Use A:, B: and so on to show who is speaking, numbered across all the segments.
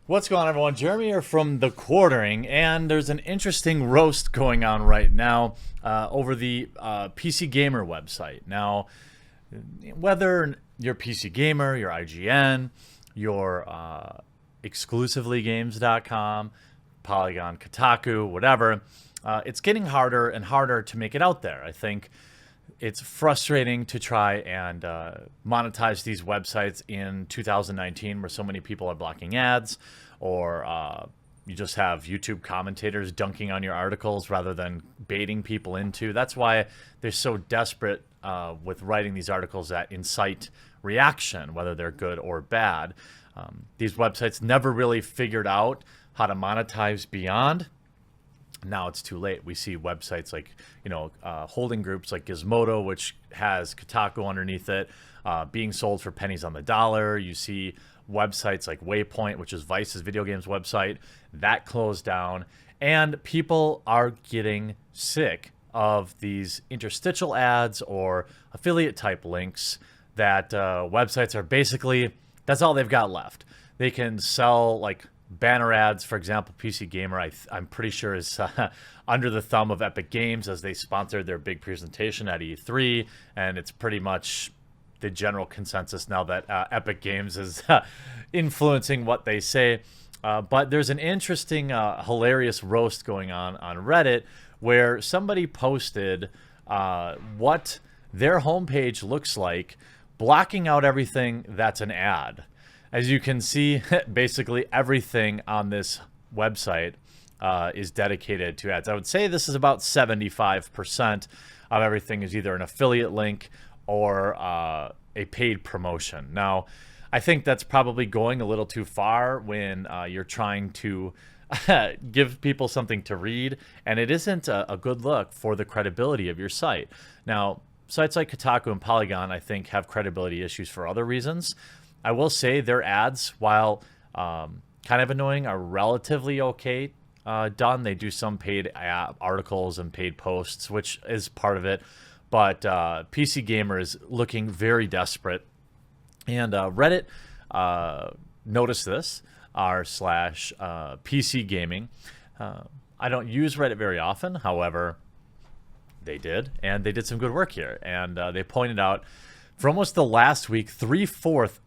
A: What's going on, everyone? Jeremy here from The Quartering, and there's an interesting roast going on right now over the PC Gamer website. Now, whether you're PC Gamer, you're IGN, you're exclusivelygames.com, Polygon, Kotaku, whatever, it's getting harder and harder to make it out there. I think it's frustrating to try and monetize these websites in 2019 where so many people are blocking ads, or you just have YouTube commentators dunking on your articles rather than baiting people into. That's why they're so desperate with writing these articles that incite reaction, whether they're good or bad. These websites never really figured out how to monetize beyond. Now it's too late. We see websites like, holding groups like Gizmodo, which has Kotaku underneath it, being sold for pennies on the dollar. You see websites like Waypoint, which is Vice's video games website, that closed down. And people are getting sick of these interstitial ads or affiliate type links that websites are basically, that's all they've got left. They can sell like banner ads. For example, PC Gamer, I'm pretty sure is under the thumb of Epic Games, as they sponsored their big presentation at E3, and it's pretty much the general consensus now that Epic Games is influencing what they say. But there's an interesting, hilarious roast going on Reddit where somebody posted what their homepage looks like, blocking out everything that's an ad. As you can see, basically everything on this website is dedicated to ads. I would say this is about 75% of everything is either an affiliate link or a paid promotion. Now, I think that's probably going a little too far when you're trying to give people something to read, and it isn't a good look for the credibility of your site. Now, sites like Kotaku and Polygon, I think, have credibility issues for other reasons. I will say their ads, while kind of annoying, are relatively okay done. They do some paid articles and paid posts, which is part of it. But PC Gamer is looking very desperate. And Reddit noticed this, r/PC Gaming. I don't use Reddit very often. However, they did. And they did some good work here. And they pointed out for almost the last week, three-fourths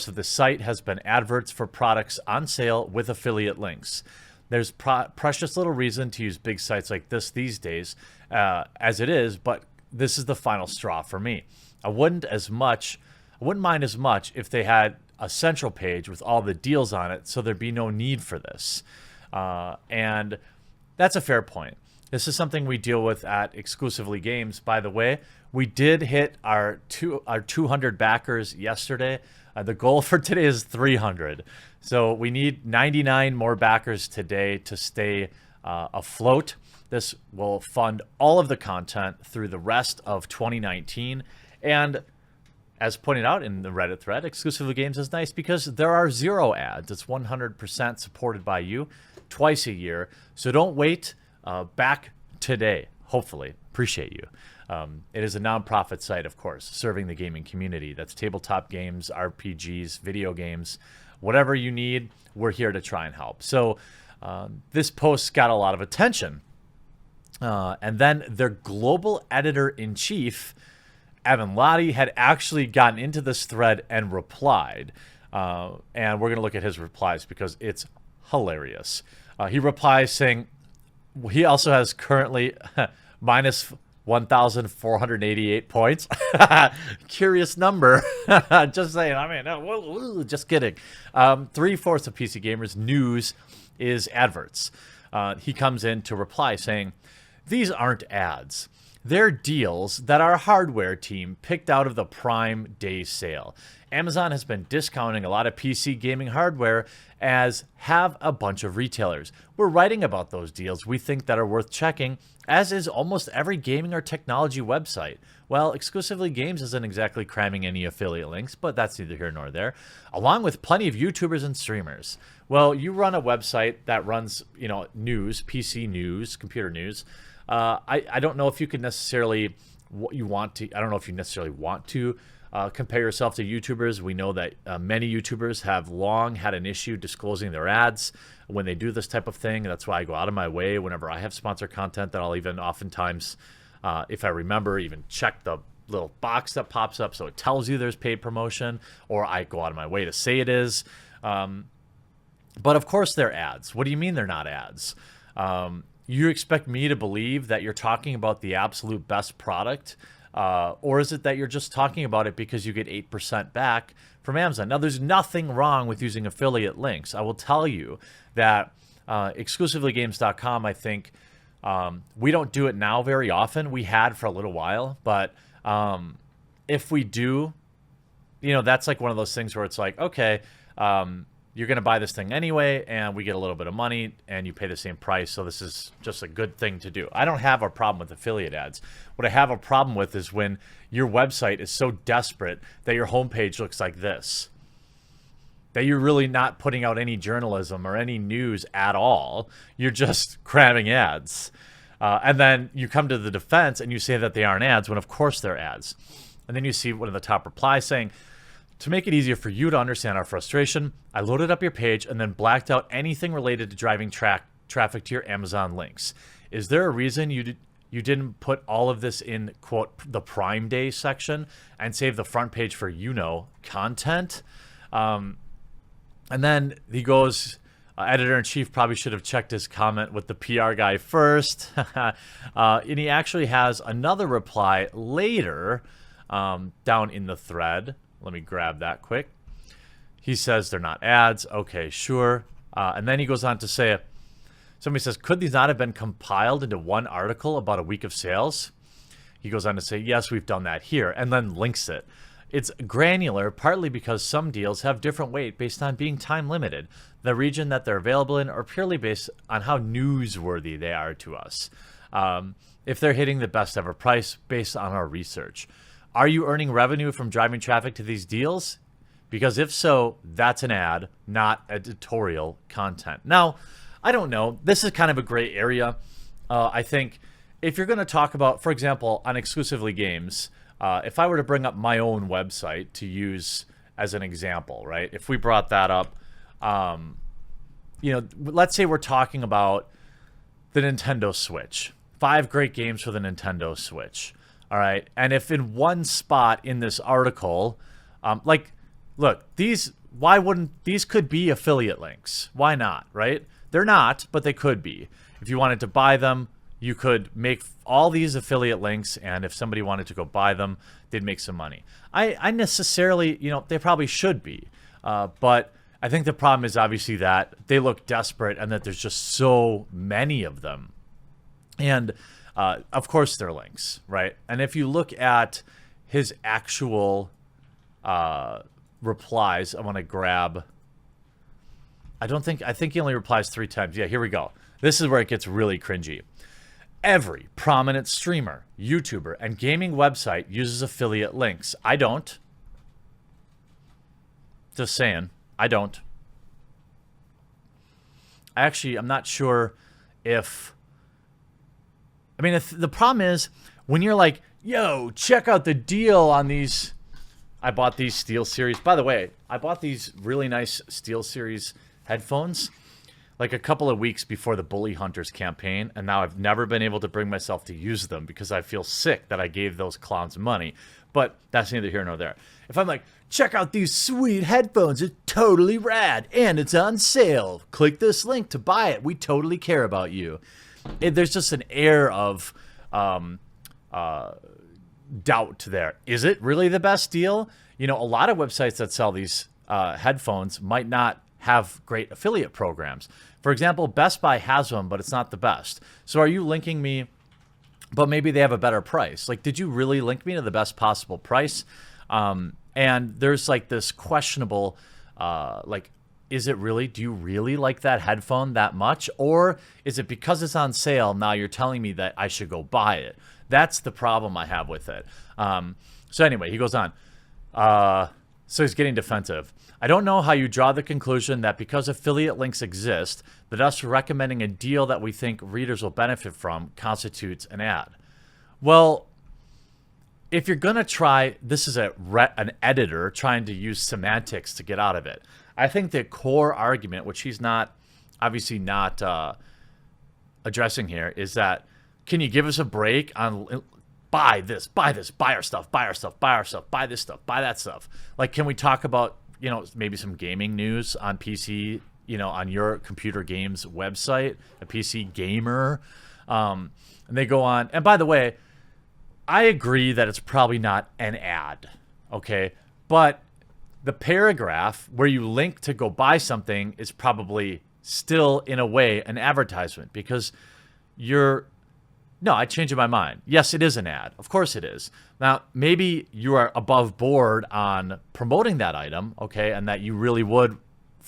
A: of the site has been adverts for products on sale with affiliate links. There's precious little reason to use big sites like this these days, as it is, but this is the final straw for me. I wouldn't mind as much if they had a central page with all the deals on it, so there'd be no need for this. And that's a fair point. This is something we deal with at Exclusively Games. By the way, we did hit our 200 backers yesterday. The goal for today is 300. So we need 99 more backers today to stay afloat. This will fund all of the content through the rest of 2019. And as pointed out in the Reddit thread, Exclusively Games is nice because there are 0 ads. It's 100% supported by you twice a year. So don't wait. Back today, hopefully. Appreciate you. It is a nonprofit site, of course, serving the gaming community. That's tabletop games, RPGs, video games, whatever you need, we're here to try and help. So this post got a lot of attention. And then their global editor-in-chief, Evan Lottie, had actually gotten into this thread and replied. And we're going to look at his replies because it's hilarious. He replies saying he also has currently minus 1,488 points. Curious number. Just saying. I mean, just kidding. 3/4 of PC Gamer's news is adverts. He comes in to reply saying, "These aren't ads. They're deals that our hardware team picked out of the Prime Day sale. Amazon has been discounting a lot of PC gaming hardware, as have a bunch of retailers. We're writing about those deals we think that are worth checking, as is almost every gaming or technology website. Well, Exclusively Games isn't exactly cramming any affiliate links, but that's neither here nor there, along with plenty of YouTubers and streamers." Well, you run a website that runs, news, PC news, computer news. I don't know if you could necessarily, I don't know if you necessarily want to compare yourself to YouTubers. We know that many YouTubers have long had an issue disclosing their ads when they do this type of thing. That's why I go out of my way whenever I have sponsored content that I'll even oftentimes, if I remember, even check the little box that pops up so it tells you there's paid promotion, or I go out of my way to say it is. But of course they're ads. What do you mean they're not ads? You expect me to believe that you're talking about the absolute best product, or is it that you're just talking about it because you get 8% back from Amazon? Now, there's nothing wrong with using affiliate links. I will tell you that exclusivelygames.com, I think, we don't do it now very often. We had for a little while, but if we do, that's like one of those things where it's like, okay, you're going to buy this thing anyway, and we get a little bit of money, and you pay the same price, so this is just a good thing to do. I don't have a problem with affiliate ads. What I have a problem with is when your website is so desperate that your homepage looks like this, that you're really not putting out any journalism or any news at all. You're just cramming ads. And then you come to the defense and you say that they aren't ads, when of course they're ads. And then you see one of the top replies saying, to make it easier for you to understand our frustration, I loaded up your page and then blacked out anything related to driving traffic to your Amazon links. Is there a reason you didn't put all of this in, quote, the Prime Day section and save the front page for, content? And then he goes, editor-in-chief probably should have checked his comment with the PR guy first. And he actually has another reply later down in the thread. Let me grab that quick. He says they're not ads. Okay, sure. And then he goes on to say, somebody says, could these not have been compiled into one article about a week of sales? He goes on to say, yes, we've done that here, and then links it. It's granular, partly because some deals have different weight based on being time limited, the region that they're available in, or purely based on how newsworthy they are to us. If they're hitting the best ever price based on our research. Are you earning revenue from driving traffic to these deals? Because if so, that's an ad, not editorial content. Now, I don't know. This is kind of a gray area. I think if you're going to talk about, for example, on Exclusively Games, if I were to bring up my own website to use as an example, right? If we brought that up, let's say we're talking about the Nintendo Switch. 5 great games for the Nintendo Switch. All right. And if in one spot in this article, look, these could be affiliate links. Why not? Right? They're not, but they could be. If you wanted to buy them, you could make all these affiliate links. And if somebody wanted to go buy them, they'd make some money. I necessarily, they probably should be. But I think the problem is obviously that they look desperate and that there's just so many of them. And of course, they're links, right? And if you look at his actual replies, I want to grab. I think he only replies 3 times. Yeah, here we go. This is where it gets really cringy. Every prominent streamer, YouTuber, and gaming website uses affiliate links. I don't. Just saying, I don't. I'm not sure if. I mean, the problem is when you're like, yo, check out the deal on these. I bought these SteelSeries. By the way, I bought these really nice SteelSeries headphones like a couple of weeks before the Bully Hunters campaign. And now I've never been able to bring myself to use them because I feel sick that I gave those clowns money. But that's neither here nor there. If I'm like, check out these sweet headphones. It's totally rad. And it's on sale. Click this link to buy it. We totally care about you. There's just an air of doubt there. Is it really the best deal? A lot of websites that sell these headphones might not have great affiliate programs. For example, Best Buy has one, but it's not the best. So are you linking me, but maybe they have a better price? Like, did you really link me to the best possible price? And there's like this questionable, is it really, do you really like that headphone that much? Or is it because it's on sale, now you're telling me that I should go buy it? That's the problem I have with it. So anyway, he goes on. So he's getting defensive. I don't know how you draw the conclusion that because affiliate links exist, that us recommending a deal that we think readers will benefit from constitutes an ad. Well, if you're gonna try, this is an editor trying to use semantics to get out of it. I think the core argument, which he's not obviously not addressing here, is that can you give us a break on buy this, buy our stuff, buy our stuff, buy our stuff, buy this stuff, buy that stuff. Like, can we talk about, you know, maybe some gaming news on PC, you know, on your computer games website, a PC gamer, and they go on. And by the way, I agree that it's probably not an ad, okay? But the paragraph where you link to go buy something is probably still, in a way, an advertisement, because you're... No, I changed my mind. Yes, it is an ad. Of course it is. Now, maybe you are above board on promoting that item, okay, and that you really would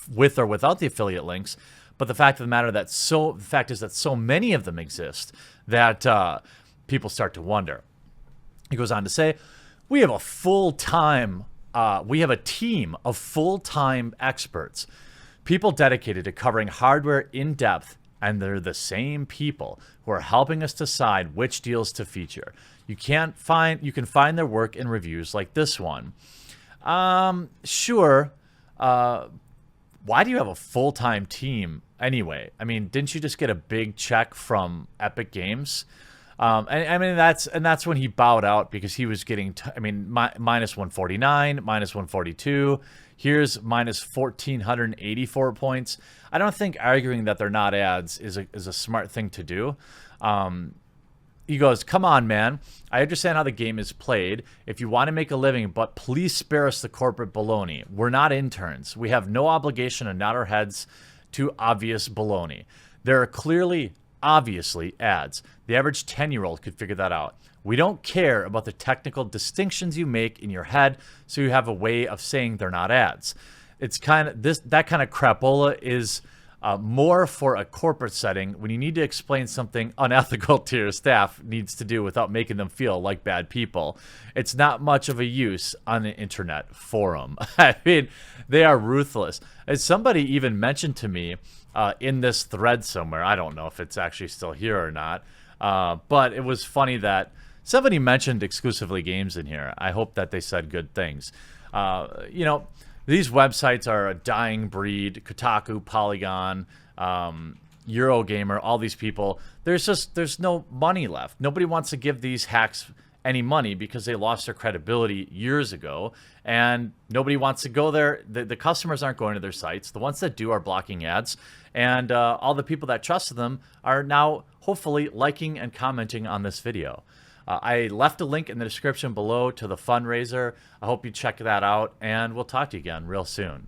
A: with or without the affiliate links. But the fact of the matter the fact is that so many of them exist that people start to wonder. He goes on to say, we have a team of full-time experts, people dedicated to covering hardware in depth, and they're the same people who are helping us decide which deals to feature. You can find their work in reviews like this one. Sure. Why do you have a full-time team anyway? I mean, didn't you just get a big check from Epic Games? And I mean, that's when he bowed out, because he was getting, minus 149, minus 142. Here's minus 1,484 points. I don't think arguing that they're not ads is a smart thing to do. He goes, come on, man. I understand how the game is played. If you want to make a living, but please spare us the corporate baloney. We're not interns. We have no obligation to nod our heads to obvious baloney. There are clearly, obviously, ads. The average 10-year-old could figure that out. We don't care about the technical distinctions you make in your head, so you have a way of saying they're not ads. It's kind of that kind of crapola is more for a corporate setting when you need to explain something unethical to your staff needs to do without making them feel like bad people. It's not much of a use on an internet forum. I mean, they are ruthless. As somebody even mentioned to me in this thread somewhere, I don't know if it's actually still here or not, but it was funny that somebody mentioned exclusively games in here. I hope that they said good things. You know, these websites are a dying breed. Kotaku, Polygon, Eurogamer, all these people. There's no money left. Nobody wants to give these hacks any money because they lost their credibility years ago, and nobody wants to go there. The customers aren't going to their sites. The ones that do are blocking ads, and all the people that trusted them are now hopefully liking and commenting on this video. I left a link in the description below to the fundraiser. I hope you check that out, and we'll talk to you again real soon.